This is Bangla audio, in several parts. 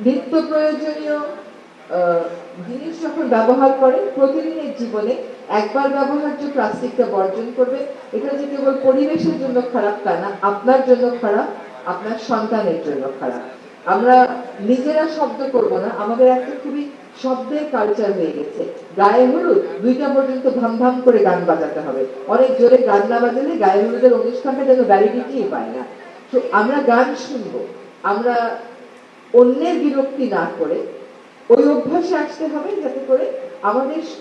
নিত্য প্রয়োজনীয় জিনিস যখন ব্যবহার করেন প্রতিদিনের জীবনে একবার ব্যবহার্য প্লাস্টিকটা বর্জন করবে। এটা যে কেবল পরিবেশের জন্য খারাপ তা না, আপনার জন্য খারাপ, আপনার সন্তানের জন্য খারাপ। আমরা নিজেরা শব্দ করব না, আমাদের একটা খুবই শব্দের কালচার হয়ে গেছে। গায়ে হলুদ 2টা পর্যন্ত ধাম ধাম করে গান বাজাতে হবে, অনেক জোরে গান না বাজালে গায়ে হলুদের অনুষ্ঠানটা যেন ভ্যালিডিটিই পায় না। তো আমরা গান শুনবো, আমরা অন্যের বিরক্তি না করে ওই অভ্যাসে আসতে হবে যাতে করে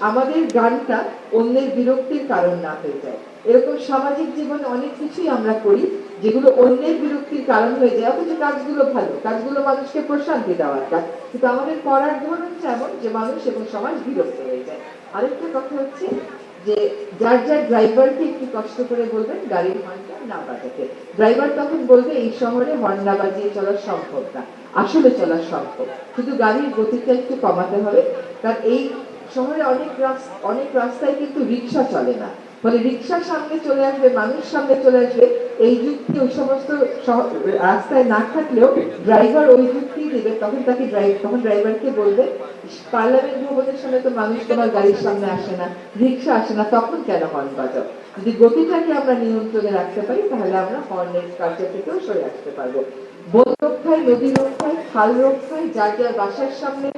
আমাদের গানটা অন্যের বিরক্তির কারণ না হয়ে যায়। এরকম সামাজিক জীবনে অনেক কিছুই আমরা করি যেগুলো অন্যের বিরক্তির কারণ হয়ে যায়, অথচ কাজগুলো ভালো, কাজগুলো মানুষকে প্রশান্তি দেওয়ার কাজ, কিন্তু আমাদের করার ধরনটা এমন যে মানুষ এবং সমাজ বিরক্ত হয়ে যায়। আরেকটা কথা হচ্ছে যে যার যার ড্রাইভারকে একটু কষ্ট করে বলবেন গাড়ির হর্নটা না বাজাতে। ড্রাইভার তখন বলবে এই শহরে হর্ন না বাজিয়ে চলা সম্ভব না। আসলে চলা সম্ভব, শুধু গাড়ির গতিটা একটু কমাতে হবে। কারণ এই শহরে অনেক রাস্তায় কিন্তু রিক্সা চলে না, ফলে রিক্সা সামনে চলে আসবে, মানুষ সামনে চলে আসবে। এই যুক্তি ওই সমস্ত রাস্তায় না থাকলেও ড্রাইভার ওই যুক্তি দেবে, তখন ড্রাইভারকে বলবে পার্লামেন্ট ভবনের সামনে তো মানুষ তোমার গাড়ির সামনে আসে না, রিক্সা আসে না, তখন কেন হর্ন বাজাও? যদি গতিটাকে আমরা নিয়ন্ত্রণে রাখতে পারি তাহলে আমরা হর্নের কালচার থেকেও সরে আসতে পারবো। বন রক্ষায়, নদী রক্ষায়, খাল রক্ষায়, যার যার বাসার সামনে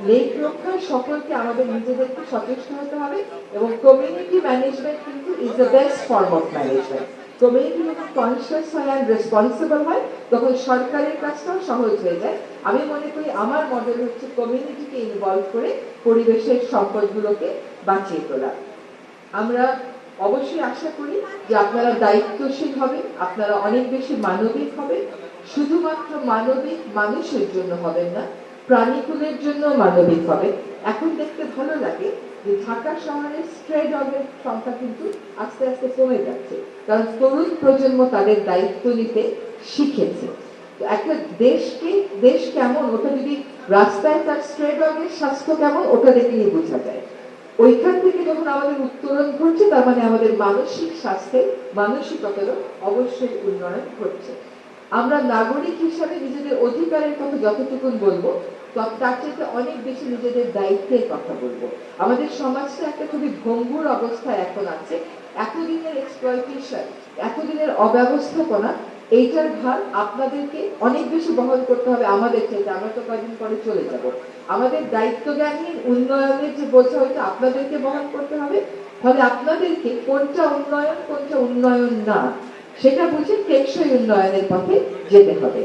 লেক রক্ষায় সকলকে আমাদের নিজেদেরকে সচেষ্ট হতে হবে। এবং কমিউনিটি ম্যানেজমেন্ট কিন্তু is the best form of management. Community যখন কনসিয়াস হয় অ্যান্ড রেসপন্সিবল হয় তখন সরকারের কাজটাও সহজ হয়ে যায়। আমি মনে করি আমার মডেল হচ্ছে কমিউনিটিকে ইনভলভ করে পরিবেশের সম্পদগুলোকে বাঁচিয়ে তোলা। আমরা অবশ্যই আশা করি যে আপনারা দায়িত্বশীল হবে, আপনারা অনেক বেশি মানবিক হবে। শুধুমাত্র মানবিক মানুষের জন্য হবেন না, প্রাণীকুলের জন্য মানবিক হবে। এখন দেখতে ভালো লাগে যে ঢাকা শহরে স্ট্রে ডগের সংখ্যা কিন্তু আস্তে আস্তে কমে যাচ্ছে, কারণ তরুণ প্রজন্ম তাদের দায়িত্ব নিতে শিখেছে। একটা দেশ কেমন ওটা যদি রাস্তায় তার স্ট্রে ডগের স্বাস্থ্য কেমন ওটা দেখলেই বোঝা যায়। ওইখান থেকে যখন আমাদের উত্তরণ ঘটছে তার মানে আমাদের মানসিক স্বাস্থ্যের মানসিকতারও অবশ্যই উন্নয়ন ঘটছে। আমরা নাগরিক হিসাবে নিজেদের অধিকারের কথা যতটুকু বলবো তার চাইতে অনেক বেশি নিজেদের দায়িত্বের কথা বলবো। আমাদের সমাজটা একটা খুবই ভঙ্গুর অবস্থায় এখন আছে। এতদিনের এক্সপ্লয়টেশন, এতদিনের অব্যবস্থাপনা, এইটার ভার আপনাদেরকে অনেক বেশি বহন করতে হবে আমাদের চাইতে। আমরা তো কয়েকদিন পরে চলে যাব। আমাদের দায়িত্ব জ্ঞানীর উন্নয়নের যে বোঝা ওইটা আপনাদেরকে বহন করতে হবে। ফলে আপনাদেরকে কোনটা উন্নয়ন কোনটা উন্নয়ন না সেটা বুঝে টেকসই উন্নয়নের পথে যেতে হবে।